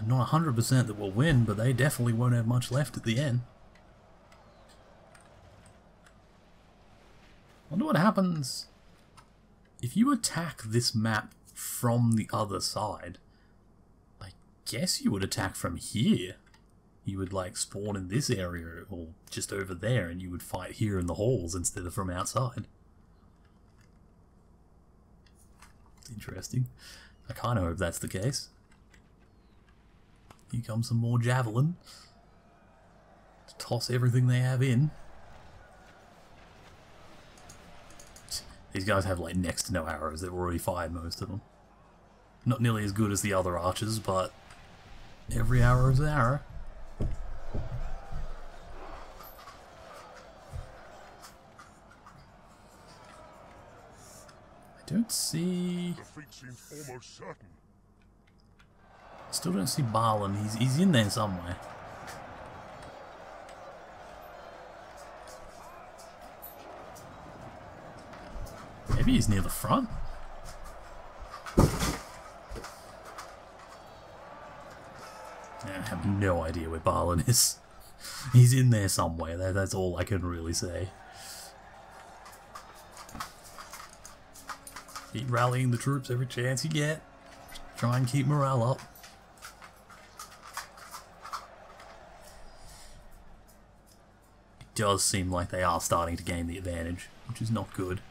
not 100% that we'll win, but they definitely won't have much left at the end. Wonder what happens if you attack this map from the other side. I guess you would attack from here. You would like spawn in this area or just over there, and you would fight here in the halls instead of from outside. Interesting. I kind of hope that's the case. Here comes some more javelin to toss everything they have in. These guys have like next to no arrows. They've already fired most of them. Not nearly as good as the other archers, but every arrow is an arrow. I don't see... Defeat seems almost certain. Still don't see Balin. He's in there somewhere. Maybe he's near the front. I have no idea where Balin is. He's in there somewhere. That's all I can really say. Keep rallying the troops every chance you get. Try and keep morale up. It does seem like they are starting to gain the advantage, which is not good.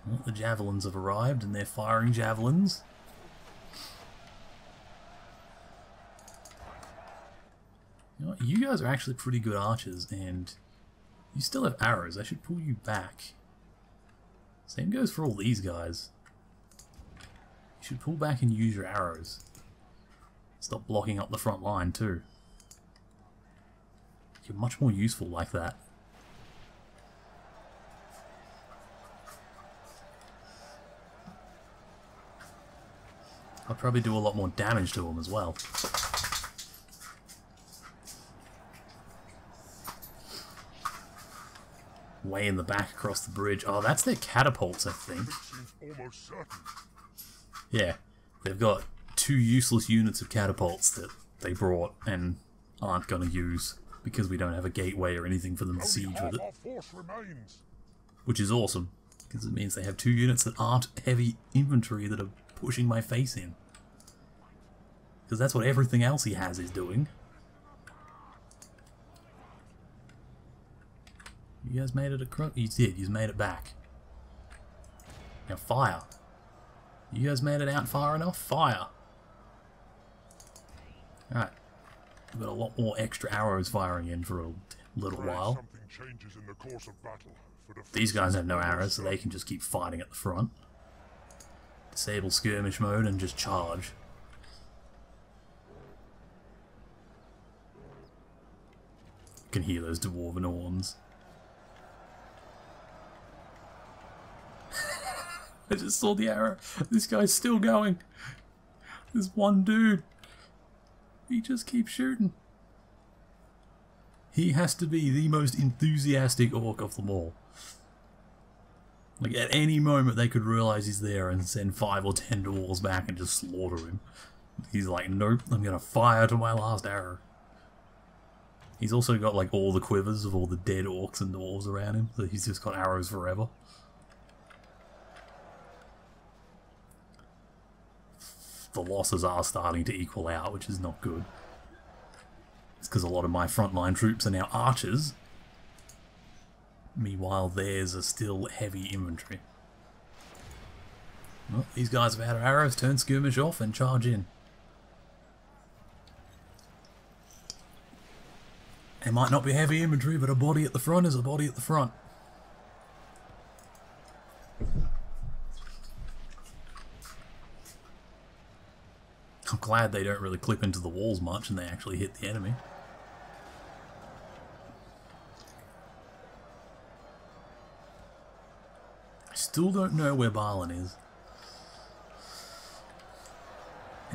Well, the javelins have arrived and they're firing javelins. You know what? You guys are actually pretty good archers and you still have arrows. I should pull you back. Same goes for all these guys. You should pull back and use your arrows. Stop blocking up the front line too. You're much more useful like that. I'll probably do a lot more damage to them as well. Way in the back across the bridge. Oh, that's their catapults, I think. Yeah, they've got 2 useless units of catapults that they brought and aren't going to use because we don't have a gateway or anything for them to siege with it. Which is awesome, because it means they have 2 units that aren't heavy infantry that are pushing my face in. Because that's what everything else he has is doing. You guys made it across? You did, you made it back. Now fire. You guys made it out far enough? Fire! Alright. We've got a lot more extra arrows firing in for a little while. These guys have no arrows, so they can just keep fighting at the front. Disable skirmish mode and just charge. You can hear those dwarven horns. I just saw the arrow. This guy's still going. There's one dude. He just keeps shooting. He has to be the most enthusiastic orc of them all. Like at any moment they could realize he's there and send 5 or 10 dwarves back and just slaughter him. He's like, nope, I'm gonna fire to my last arrow. He's also got like all the quivers of all the dead orcs and dwarves around him, so he's just got arrows forever. The losses are starting to equal out, which is not good. It's because a lot of my frontline troops are now archers. Meanwhile, theirs are still heavy infantry. Well, these guys have had arrows, turn skirmish off and charge in. It might not be heavy infantry, but a body at the front is a body at the front. I'm glad they don't really clip into the walls much and they actually hit the enemy. I still don't know where Balin is.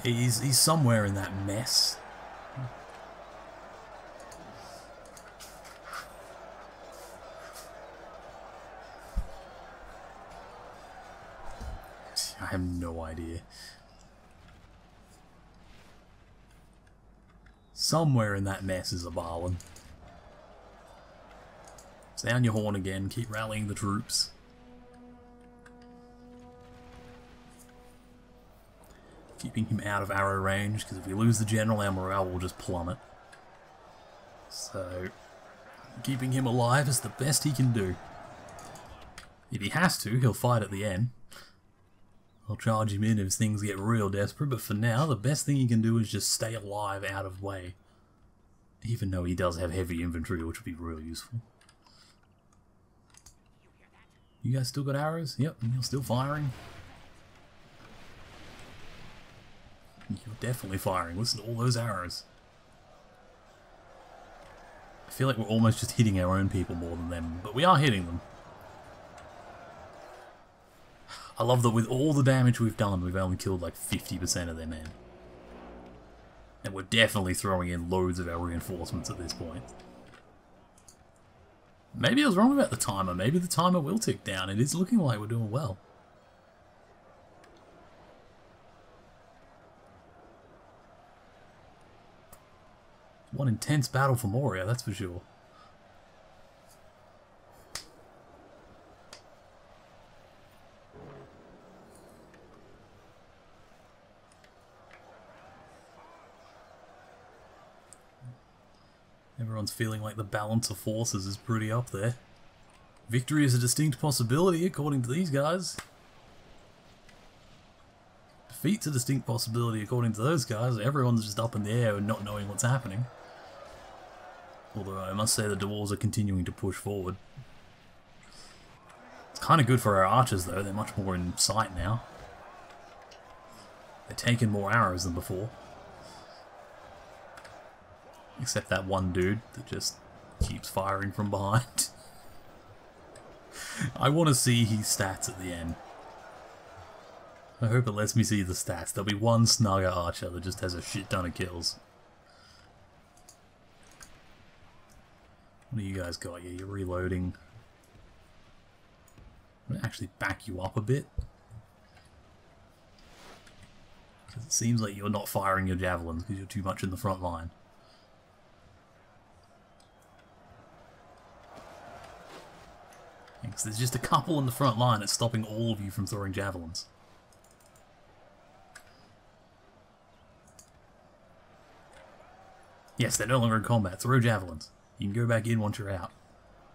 He's somewhere in that mess. I have no idea. Somewhere in that mess is a Barlin. Sound your horn again, keep rallying the troops. Keeping him out of arrow range, because if we lose the general, our morale will just plummet. So, keeping him alive is the best he can do. If he has to, he'll fight at the end. I'll charge him in if things get real desperate, but for now, the best thing he can do is just stay alive out of way. Even though he does have heavy infantry, which would be real useful. You guys still got arrows? Yep, you're still firing. You're definitely firing. Listen to all those arrows. I feel like we're almost just hitting our own people more than them, but we are hitting them. I love that with all the damage we've done, we've only killed like 50% of their men. And we're definitely throwing in loads of our reinforcements at this point. Maybe I was wrong about the timer. Maybe the timer will tick down. It is looking like we're doing well. One intense battle for Moria, that's for sure. Everyone's feeling like the balance of forces is pretty up there. Victory is a distinct possibility, according to these guys. Defeat's a distinct possibility, according to those guys. Everyone's just up in the air and not knowing what's happening. Although I must say the dwarves are continuing to push forward. It's kind of good for our archers, though. They're much more in sight now. They're taking more arrows than before. Except that one dude that just keeps firing from behind. I want to see his stats at the end. I hope it lets me see the stats. There'll be one snugger archer that just has a shit ton of kills. What do you guys got? Yeah, you're reloading. I'm going to actually back you up a bit. Because it seems like you're not firing your javelins because you're too much in the front line. Because there's just a couple in the front line that's stopping all of you from throwing javelins. Yes, they're no longer in combat. Throw javelins. You can go back in once you're out.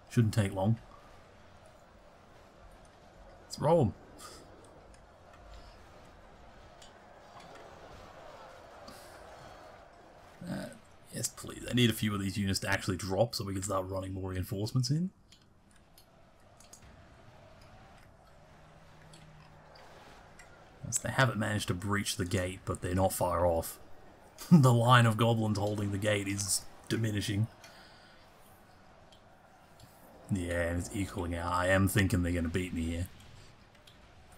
Shouldn't take long. Throw them. Yes, please. I need a few of these units to actually drop so we can start running more reinforcements in. Yes, they haven't managed to breach the gate, but they're not far off. The line of goblins holding the gate is diminishing. Yeah, it's equaling out. I am thinking they're going to beat me here.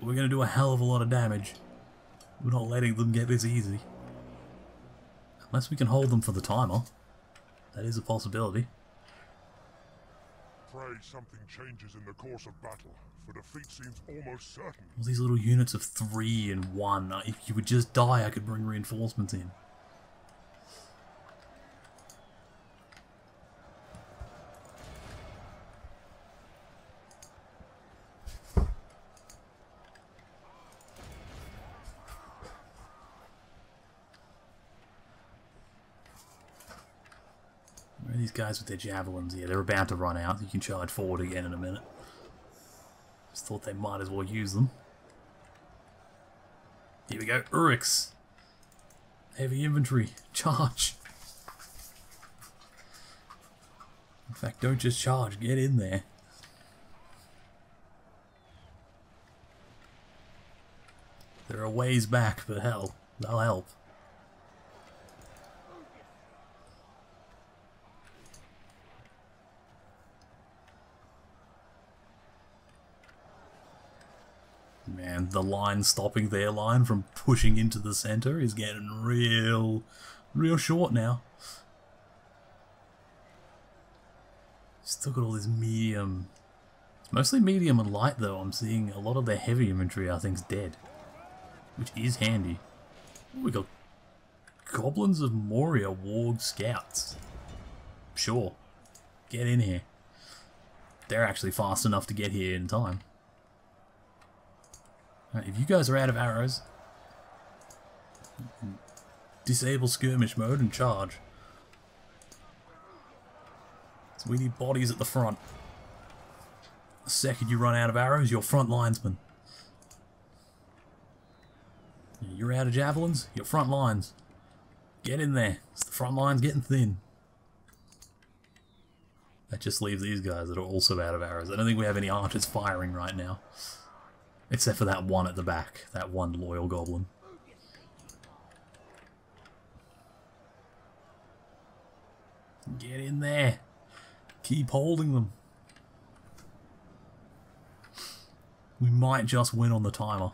We're going to do a hell of a lot of damage. We're not letting them get this easy. Unless we can hold them for the timer. That is a possibility. Pray something changes in the course of battle, for defeat seems almost certain. All these little units of 3 and 1. If you would just die, I could bring reinforcements in. Where are these guys with their javelins? Yeah, they're about to run out. You can charge forward again in a minute. Just thought they might as well use them. Here we go. Urix. Heavy infantry. Charge. In fact, don't just charge. Get in there. They're a ways back, but hell, they'll help. Man, the line stopping their line from pushing into the center is getting real short now. Still got all this medium. It's mostly medium and light though. I'm seeing a lot of their heavy infantry I think is dead. Which is handy. Ooh, we got Goblins of Moria Warg Scouts. Sure. Get in here. They're actually fast enough to get here in time. Right, if you guys are out of arrows, disable skirmish mode and charge. So we need bodies at the front. The second you run out of arrows, you're front linesman. You're out of javelins, you're front lines. Get in there. The front line's getting thin. That just leaves these guys that are also out of arrows. I don't think we have any archers firing right now. Except for that one at the back. That one loyal goblin. Get in there. Keep holding them. We might just win on the timer.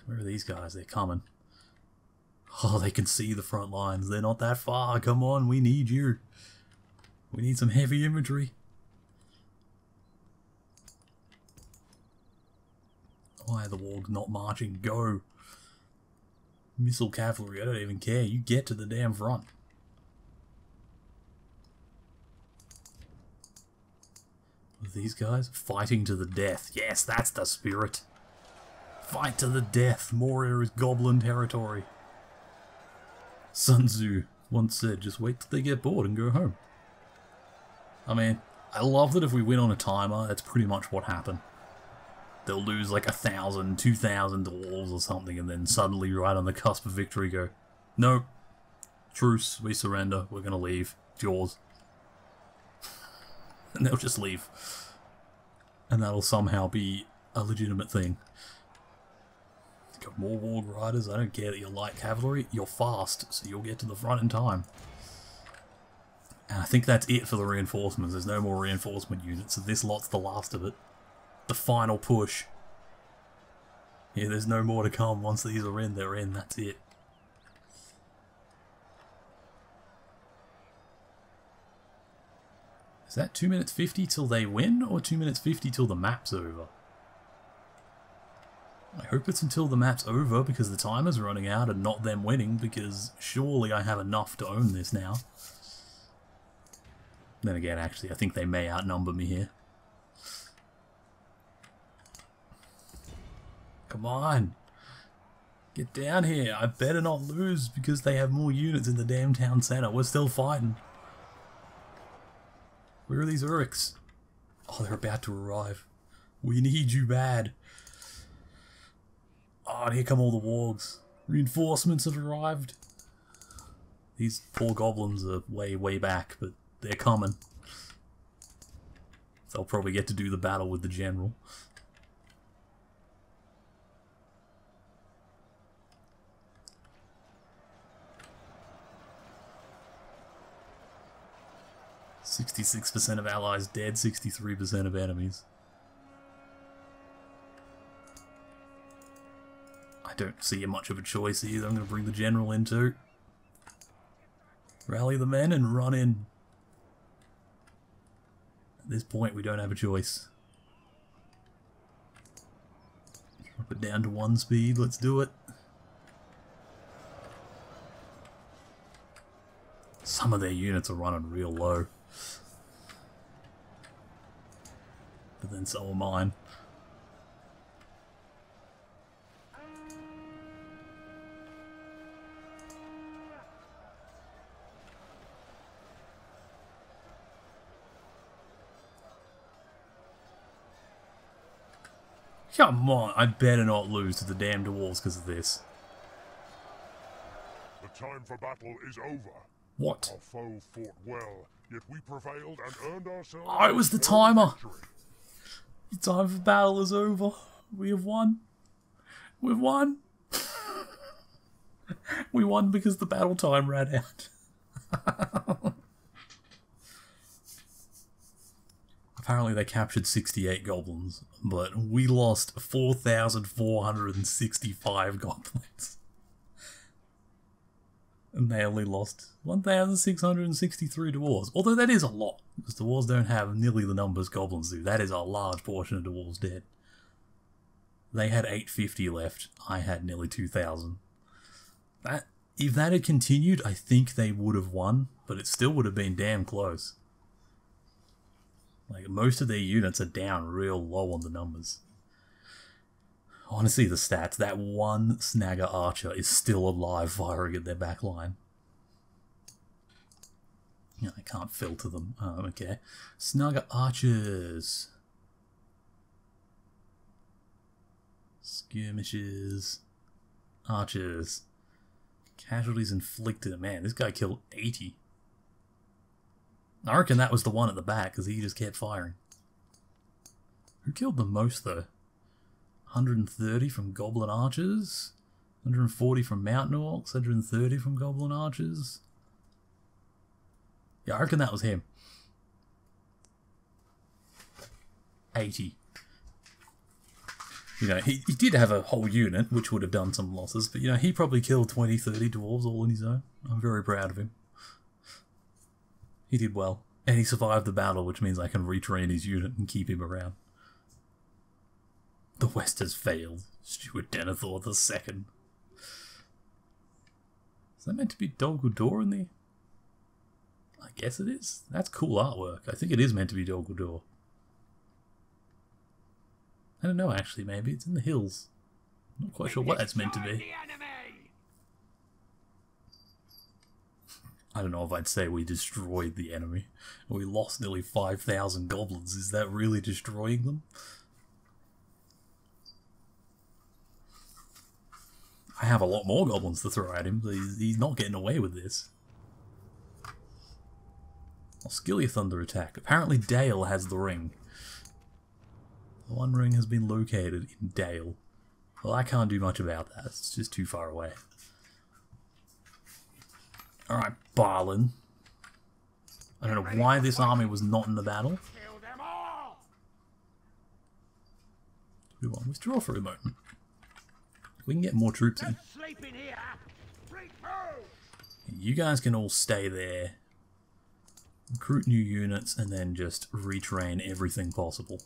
Where are these guys? They're coming. Oh, they can see the front lines. They're not that far. Come on, we need you. We need some heavy infantry. Why are the wargs not marching? Go. Missile cavalry, I don't even care. You get to the damn front. These guys fighting to the death. Yes, that's the spirit. Fight to the death. Moria is goblin territory. Sun Tzu once said, just wait till they get bored and go home. I mean, I love that if we win on a timer, that's pretty much what happened. They'll lose like 1,000, 2,000 dwarves or something, and then suddenly right on the cusp of victory go, no, truce, we surrender, we're gonna leave, it's yours. And they'll just leave. And that'll somehow be a legitimate thing. Got more warg riders, I don't care that you're light cavalry, you're fast, so you'll get to the front in time. And I think that's it for the reinforcements, there's no more reinforcement units, so this lot's the last of it. The final push. Yeah, there's no more to come. Once these are in, they're in. That's it. Is that 2 minutes 50 till they win, or 2 minutes 50 till the map's over? I hope it's until the map's over, because the timer's running out and not them winning, because surely I have enough to own this now. Then again, actually, I think they may outnumber me here. Come on. Get down here. I better not lose because they have more units in the damn town center. We're still fighting. Where are these Uruks? Oh, they're about to arrive. We need you bad. Oh, and here come all the wargs. Reinforcements have arrived. These poor goblins are way back, but they're coming. They'll probably get to do the battle with the general. %66 of allies dead, 63% of enemies. I don't see much of a choice either. I'm going to bring the general in too. Rally the men and run in. At this point we don't have a choice. Drop it down to 1 speed, let's do it. Some of their units are running real low. But then so are mine. Come on, I better not lose to the damn dwarves because of this. The time for battle is over. What? Our foe fought well, yet we prevailed and earned ourselves. Oh, it was the timer! The time for battle is over. We have won. We've won. We won because the battle time ran out. Apparently they captured 68 goblins, but we lost 4,465 goblins. And they only lost 1,663 dwarves. Although that is a lot, because dwarves don't have nearly the numbers goblins do. That is a large portion of dwarves dead. They had 850 left. I had nearly 2,000. If that had continued, I think they would have won, but it still would have been damn close. Like, most of their units are down real low on the numbers. I want to see the stats. That one Snagger Archer is still alive firing at their back line. Yeah, I can't filter them. Okay. Snagger Archers. Skirmishes. Archers. Casualties inflicted. Man, this guy killed 80. I reckon that was the one at the back, because he just kept firing. Who killed the most, though? 130 from Goblin Archers? 140 from Mountain Orcs? 130 from Goblin Archers? Yeah, I reckon that was him. 80. You know, he did have a whole unit, which would have done some losses, but, you know, he probably killed 20, 30 dwarves all on his own. I'm very proud of him. He did well. And he survived the battle, which means I can retrain his unit and keep him around. The West has failed. Stuart Denethor II. Is that meant to be Dol Guldur in there? I guess it is. That's cool artwork. I think it is meant to be Dol Guldur. I don't know, actually, maybe. It's in the hills. I'm not quite sure what that's meant to be. I don't know if I'd say we destroyed the enemy. We lost nearly 5,000 goblins. Is that really destroying them? I have a lot more goblins to throw at him, but he's not getting away with this. Oscilia Thunder attack. Apparently Dale has the ring. The one ring has been located in Dale. Well, I can't do much about that. It's just too far away. Alright, Barlin. I don't know why this army was not in the battle. We want withdraw for a moment. We can get more troops in. You guys can all stay there. Recruit new units and then just retrain everything possible.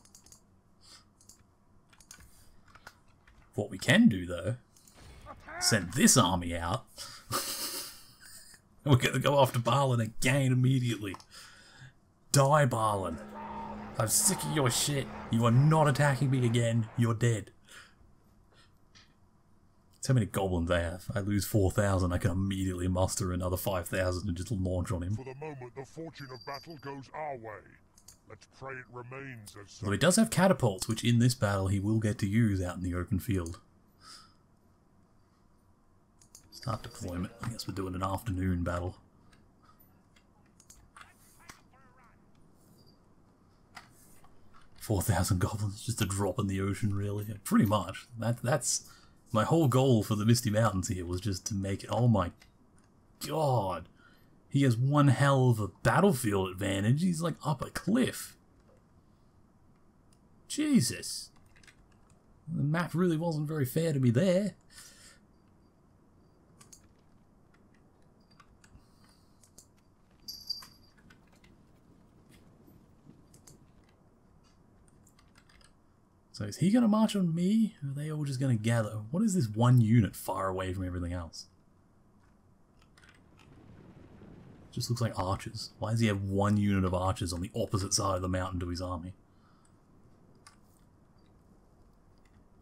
What we can do, though, send this army out. We're going to go after Barlin again immediately. Die, Barlin. I'm sick of your shit. You are not attacking me again. You're dead. That's how many goblins I have. I lose 4,000. I can immediately muster another 5,000 and just launch on him. For the moment, the fortune of battle goes our way. Let's pray it remains as such. Though he does have catapults, which in this battle he will get to use out in the open field. Start deployment. I guess we're doing an afternoon battle. $4,000 goblins, just a drop in the ocean, really. Pretty much. That's my whole goal for the Misty Mountains here, was just to make it. Oh my god. He has one hell of a battlefield advantage. He's like up a cliff. Jesus. The map really wasn't very fair to me there. So is he going to march on me? Or are they all just going to gather? What is this one unit far away from everything else? Just looks like archers. Why does he have one unit of archers on the opposite side of the mountain to his army?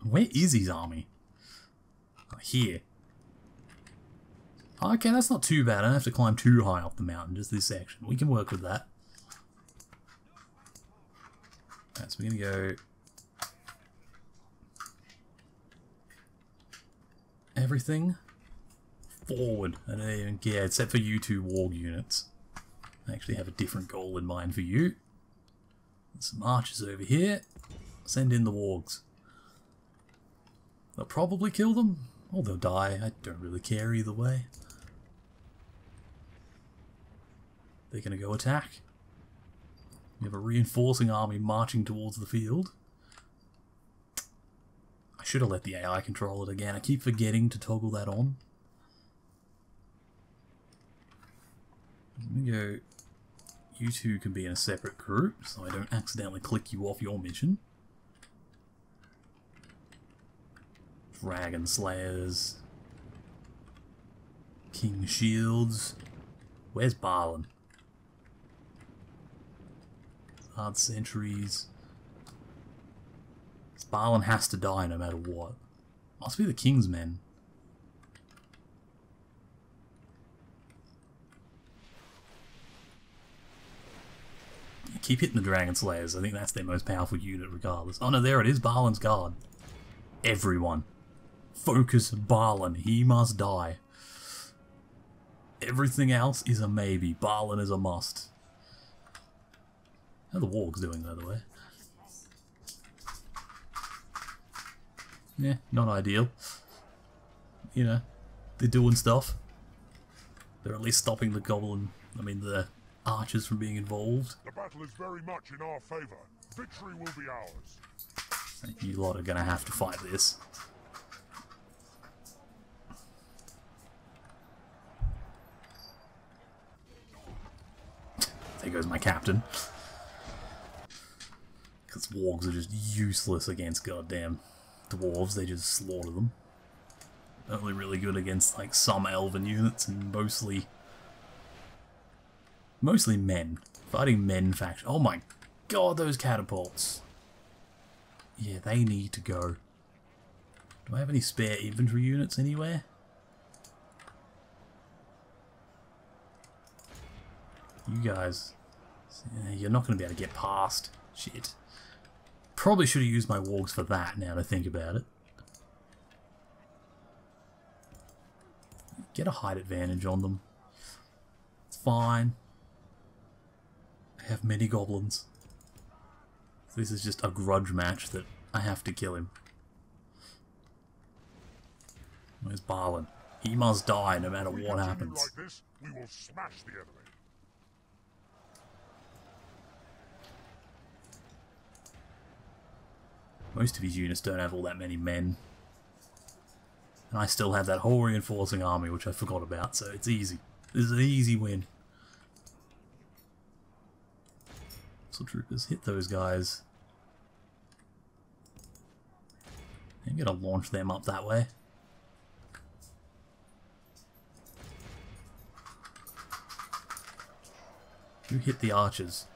Where is his army? Oh, here. Okay, that's not too bad. I don't have to climb too high up the mountain, just this section. We can work with that. Alright, so we're going to go... everything forward. I don't even care, except for you two warg units. I actually have a different goal in mind for you. Some archers over here. Send in the wargs. They'll probably kill them, or they'll die. I don't really care either way. They're going to go attack. We have a reinforcing army marching towards the field. I should have let the AI control it again. I keep forgetting to toggle that on. Let me go. You two can be in a separate group, so I don't accidentally click you off your mission. Dragon Slayers. King Shields. Where's Barlin? Hard Sentries. Barlin has to die no matter what. Must be the King's Men. You keep hitting the Dragon Slayers. I think that's their most powerful unit regardless. Oh no, there it is. Barlin's Guard. Everyone. Focus Barlin. He must die. Everything else is a maybe. Barlin is a must. How are the wargs doing, by the way? Yeah, not ideal. You know, they're doing stuff. They're at least stopping the the archers from being involved. The battle is very much in our favour. Victory will be ours. You lot are gonna have to fight this. There goes my captain. Because wargs are just useless against goddamn dwarves, they just slaughter them. Only really good against like some elven units and mostly men. Fighting men faction. Oh my god, those catapults. Yeah, they need to go. Do I have any spare infantry units anywhere? You guys, you're not going to be able to get past. Shit. Probably should have used my wargs for that now to think about it. Get a height advantage on them. It's fine. I have many goblins. This is just a grudge match that I have to kill him. Where's Barlin? He must die no matter what happens. Like this, we will smash the enemy. Most of his units don't have all that many men. And I still have that whole reinforcing army, which I forgot about, so it's easy. This is an easy win. So troopers, hit those guys. I'm gonna launch them up that way. You hit the archers.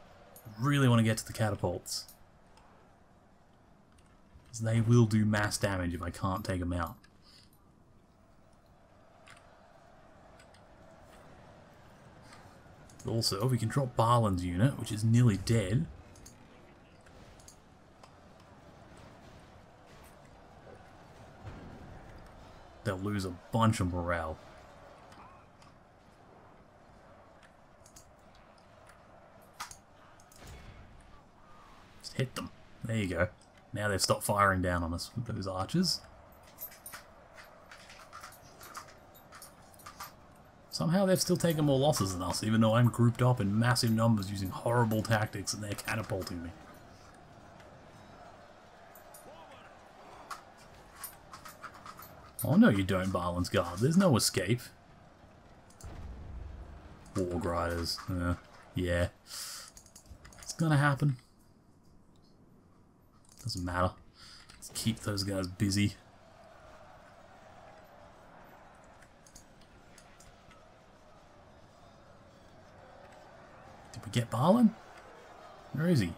Really want to get to the catapults. They will do mass damage if I can't take them out. Also, we can drop Barlin's unit, which is nearly dead. They'll lose a bunch of morale. Just hit them. There you go. Now they've stopped firing down on us with those archers. Somehow they've still taken more losses than us, even though I'm grouped up in massive numbers using horrible tactics and they're catapulting me. Oh no you don't, Barlin's Guard. There's no escape. Warg Riders. Yeah. It's gonna happen. Doesn't matter. Let's keep those guys busy. Did we get Barlin? Where is he?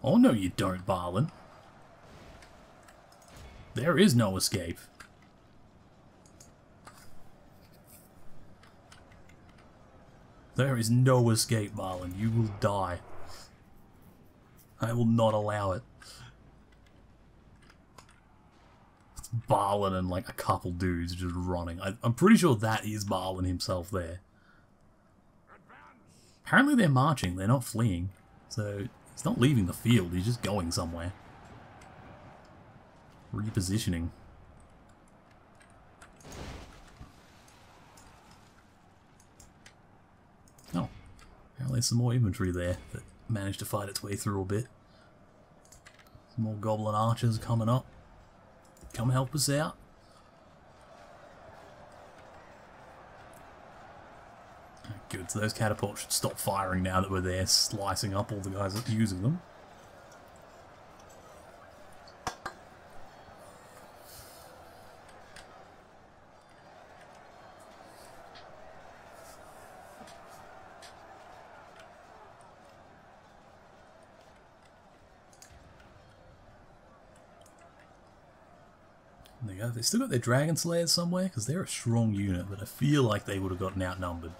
Oh no you don't, Barlin. There is no escape. There is no escape, Barlin. You will die. I will not allow it. It's Barlin and like a couple dudes just running. I'm pretty sure that is Barlin himself there. Apparently they're marching, they're not fleeing. So he's not leaving the field, he's just going somewhere. Repositioning. Oh, apparently there's some more infantry there that managed to fight its way through a bit. Some more goblin archers coming up. Come help us out. Good, so those catapults should stop firing now that we're there, slicing up all the guys that are using them. There you go. They've still got their Dragon Slayers somewhere, because they're a strong unit, but I feel like they would have gotten outnumbered.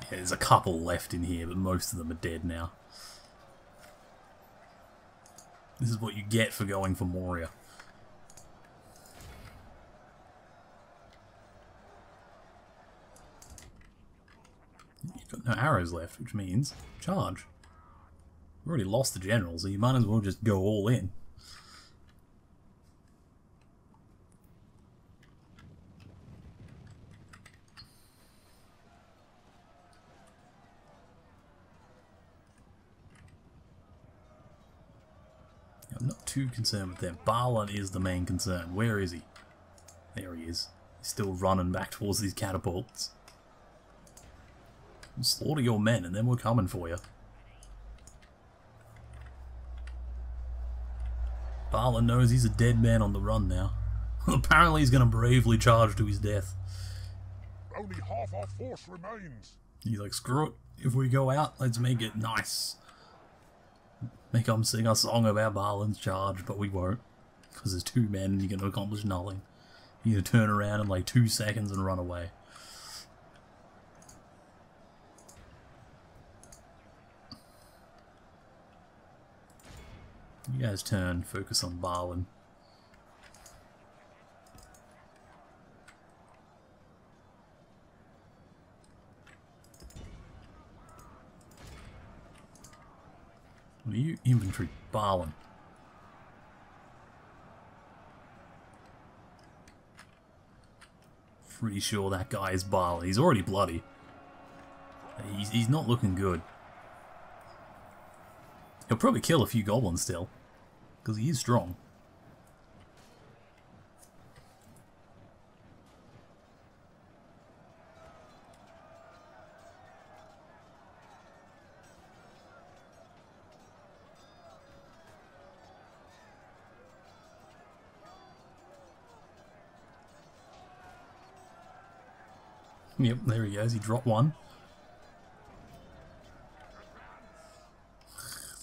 Yeah, there's a couple left in here, but most of them are dead now. This is what you get for going for Moria. You've got no arrows left, which means charge. We've already lost the general, so you might as well just go all in. I'm not too concerned with them. Balin is the main concern. Where is he? There he is. He's still running back towards these catapults. Slaughter your men and then we're coming for you. Balin knows he's a dead man on the run now. Apparently he's going to bravely charge to his death. Only half our force remains. He's like, screw it. If we go out, let's make it nice. Make them sing a song about Balin's charge, but we won't. Because there's 2 men and you're going to accomplish nothing. You're going to turn around in like 2 seconds and run away. You guys turn, focus on Balin. What are you? Infantry, Balin. Pretty sure that guy is Balin. He's already bloody. He's not looking good. He'll probably kill a few goblins still, because he is strong. Yep, there he goes. He dropped one.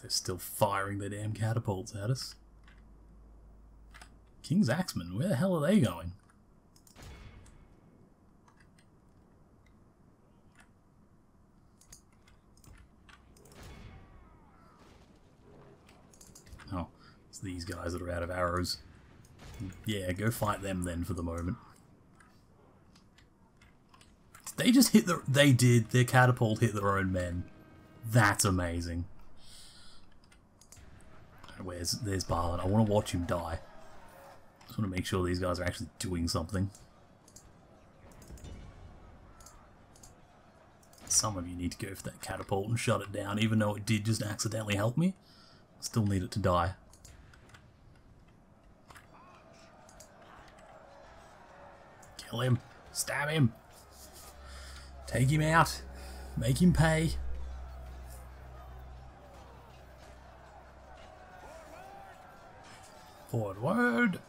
They're still firing their damn catapults at us. King's Axemen, where the hell are they going? Oh, it's these guys that are out of arrows. Yeah, go fight them then for the moment. They just hit the... They did. Their catapult hit their own men. That's amazing. There's Balin. I want to watch him die. Just want to make sure these guys are actually doing something. Some of you need to go for that catapult and shut it down, even though it did just accidentally help me. Still need it to die. Kill him. Stab him. Take him out. Make him pay. Forward.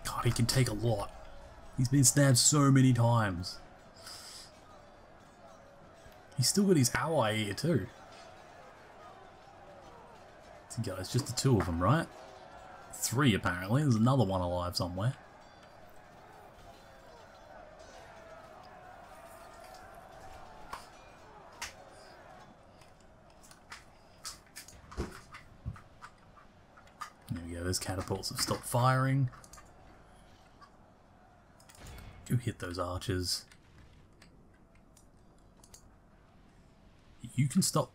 God, he can take a lot. He's been stabbed so many times. He's still got his ally here too. So guys, just the 2 of them, right? 3 apparently. There's another one alive somewhere. There we go, those catapults have stopped firing. Go hit those archers. You can stop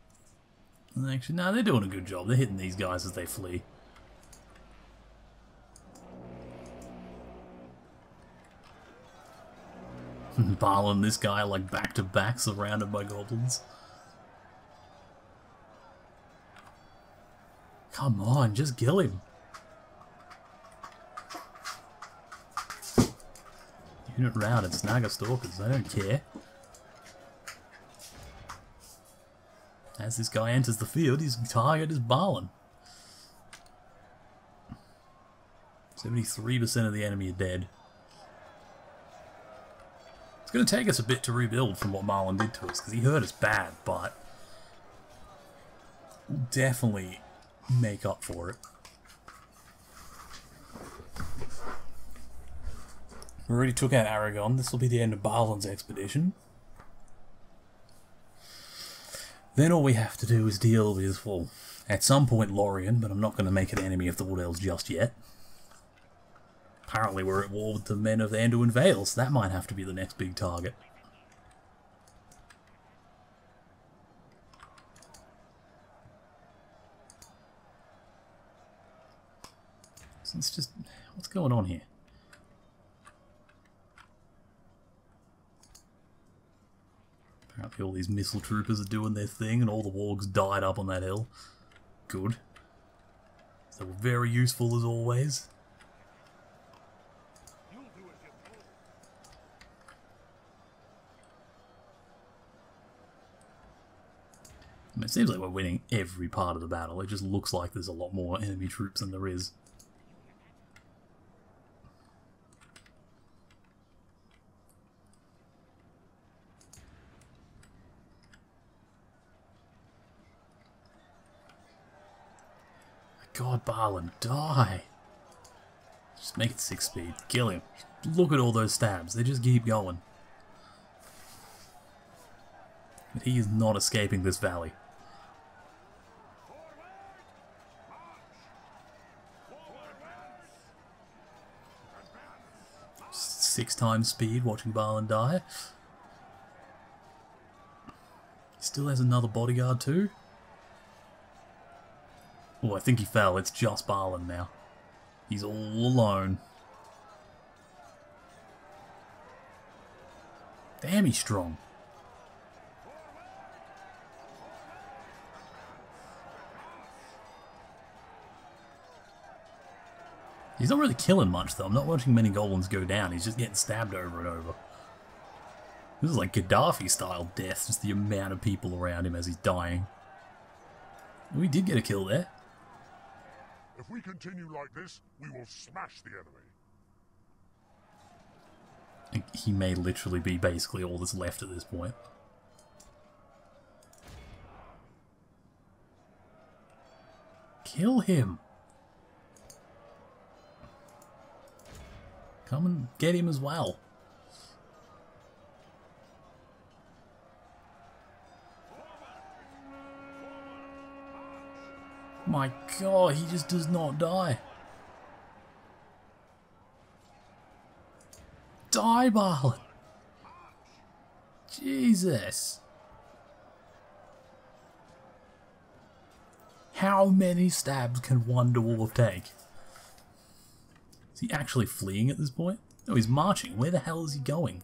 Actually, no, they're doing a good job. They're hitting these guys as they flee. Barlin, this guy, like back to back, surrounded by goblins. Come on, just kill him. Unit routed, Snagger Stalkers, I don't care. As this guy enters the field, his target is Barlin. 73% of the enemy are dead. It's going to take us a bit to rebuild from what Marlin did to us, because he hurt us bad, but we'll definitely make up for it. We already took out Aragon. This will be the end of Barlin's expedition. Then all we have to do is deal with, well, at some point Lorien, but I'm not going to make an enemy of the Wood Elves just yet. Apparently we're at war with the men of Anduin Vale, so that might have to be the next big target. So it's just... what's going on here? Apparently all these missile troopers are doing their thing and all the wargs died up on that hill. Good. They were very useful as always. I mean, it seems like we're winning every part of the battle. It just looks like there's a lot more enemy troops than there is. God, Barlin, die! Just make it 6 speed. Kill him. Look at all those stabs. They just keep going. But he is not escaping this valley. 6 times speed watching Barlin die. He still has another bodyguard too. Oh, I think he fell. It's just Barlin now. He's all alone. Damn, he's strong. He's not really killing much though. I'm not watching many goblins go down. He's just getting stabbed over and over. This is like Gaddafi style death. Just the amount of people around him as he's dying. We did get a kill there. If we continue like this, we will smash the enemy. He may literally be basically all that's left at this point. Kill him! Come and get him as well. My God, he just does not die. Die, Barlin! Jesus! How many stabs can one dwarf take? Is he actually fleeing at this point? No, he's marching. Where the hell is he going?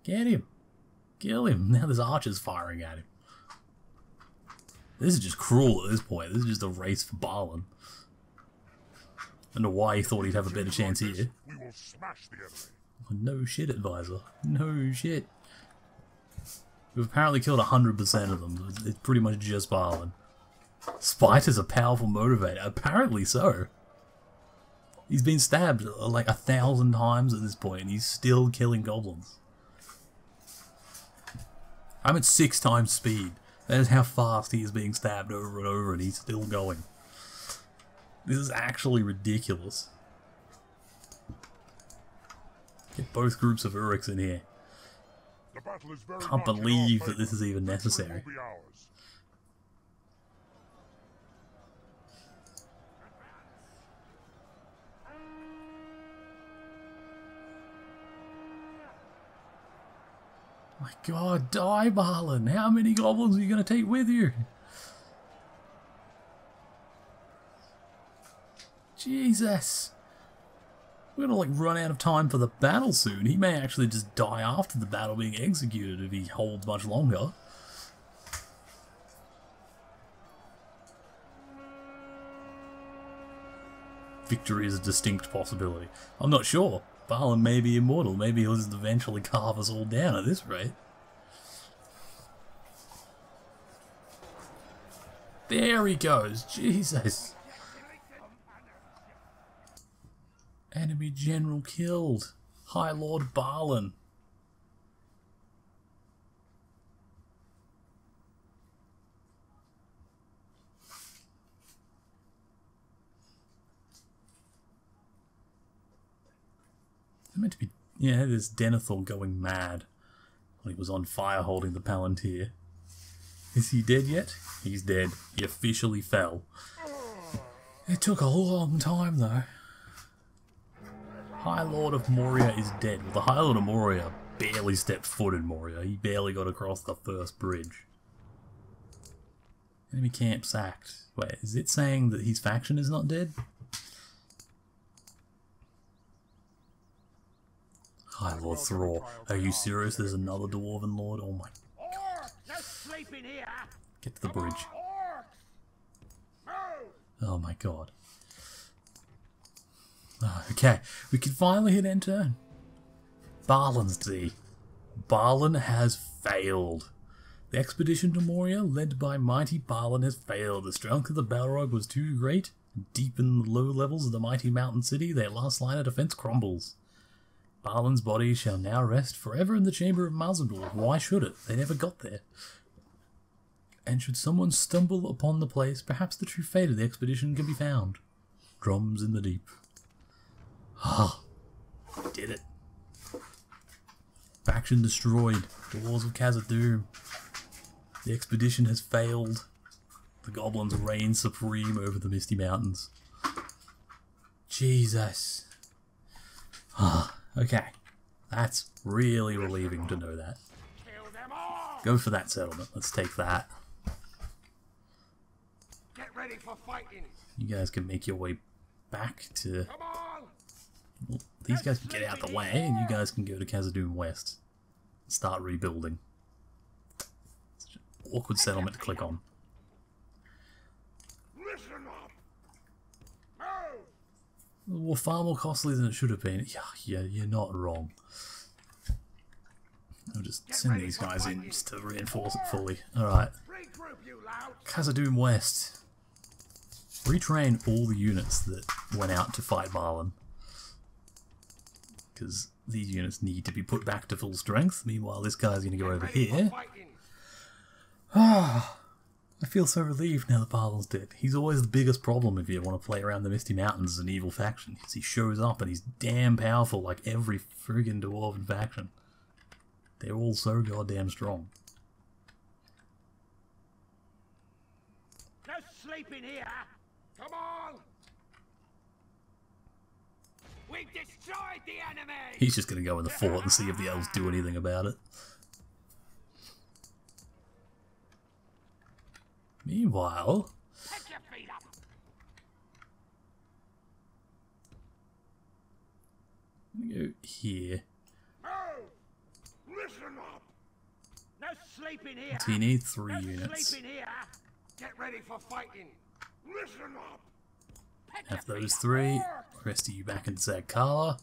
Get him! Kill him! Now there's archers firing at him. This is just cruel at this point. This is just a race for Barlin. I don't know why he thought he'd have a better chance here. We will smash the enemy. No shit, advisor. No shit. We've apparently killed 100% of them. It's pretty much just Barlin. Spite is a powerful motivator. Apparently so. He's been stabbed like 1,000 times at this point and he's still killing goblins. I'm at 6 times speed. That is how fast he is being stabbed over and over and he's still going. This is actually ridiculous. Get both groups of Uruks in here. The battle is very Can't much in our believe favor. that this is even necessary. Victory will be ours. My god, die, Balin! How many goblins are you going to take with you? Jesus! We're going to like run out of time for the battle soon. He may actually just die after the battle being executed if he holds much longer. Victory is a distinct possibility. I'm not sure. Balin may be immortal. Maybe he'll just eventually carve us all down at this rate. There he goes. Jesus. Enemy general killed. High Lord Balin. They're meant to be... Yeah, there's Denethor going mad when he was on fire holding the Palantir. Is he dead yet? He's dead. He officially fell. It took a long time though. High Lord of Moria is dead. Well, the High Lord of Moria barely stepped foot in Moria. He barely got across the first bridge. Enemy camp sacked. Wait, is it saying that his faction is not dead? High Lord Thror. Are you serious? There's another Dwarven Lord? Oh my god. Get to the bridge. Oh my god. Okay, we can finally hit end turn. Balin's D. Balin has failed. The expedition to Moria, led by mighty Balin, has failed. The strength of the Balrog was too great. Deep in the low levels of the mighty mountain city, their last line of defense crumbles. Balin's body shall now rest forever in the chamber of Mazador. Why should it? They never got there. And should someone stumble upon the place, perhaps the true fate of the expedition can be found. Drums in the deep. Ah, did it. Faction destroyed. The walls of Khazad-dûm. The expedition has failed. The goblins reign supreme over the Misty Mountains. Jesus. Ah, okay. That's really relieving to know that. Go for that settlement. Let's take that. Get ready for fighting. You guys can make your way back to... Well, these guys can get out the way, and you guys can go to Khazad-dûm West. Start rebuilding. Such an awkward settlement to click on. Listen up. Well, far more costly than it should have been. Yeah, you're not wrong. I'll just send these guys in just to reinforce it fully. Alright. Khazad-dûm West. Retrain all the units that went out to fight Balin. Because these units need to be put back to full strength. Meanwhile, this guy's going to go over here. Ah, I feel so relieved now that Balin's dead. He's always the biggest problem if you want to play around the Misty Mountains as an evil faction. Because he shows up and he's damn powerful like every friggin' Dwarven faction. They're all so goddamn strong. No sleeping here. Come on. We destroyed the enemy! He's just going to go in the fort and see if the elves do anything about it. Meanwhile... Pick your feet up. I'm going to go here. Oh, listen up. No sleeping here. So you need 3 no units. Sleeping here. Get ready for fighting. Listen up. Have those 3. The rest of you back in Zagkala.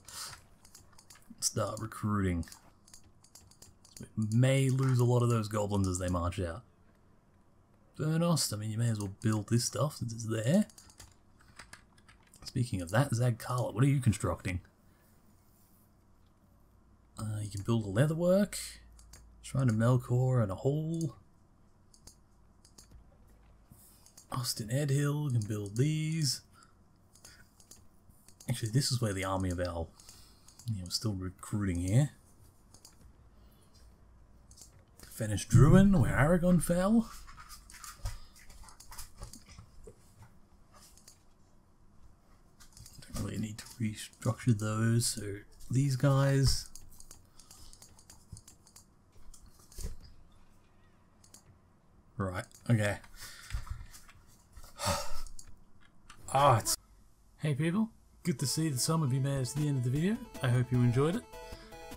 Start recruiting. So we may lose a lot of those goblins as they march out. Burnost, I mean, you may as well build this stuff since it's there. Speaking of that, Zagkala, what are you constructing? You can build a leatherwork, Shrine of Melkor, and a hall. Austin Edhill can build these. Actually, this is where the army of El... Yeah, we're still recruiting here. Fenish Druin, where Aragon fell. Don't really need to restructure those, so these guys... Right, okay. Ah, it's... Hey people, good to see that some of you made it to the end of the video. I hope you enjoyed it.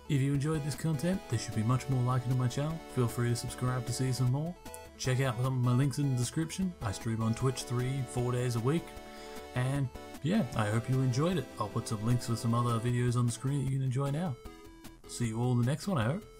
If you enjoyed this content, there should be much more like it on my channel. Feel free to subscribe to see some more. Check out some of my links in the description. I stream on Twitch 3-4 days a week. And yeah, I hope you enjoyed it. I'll put some links for some other videos on the screen that you can enjoy now. See you all in the next one, I hope.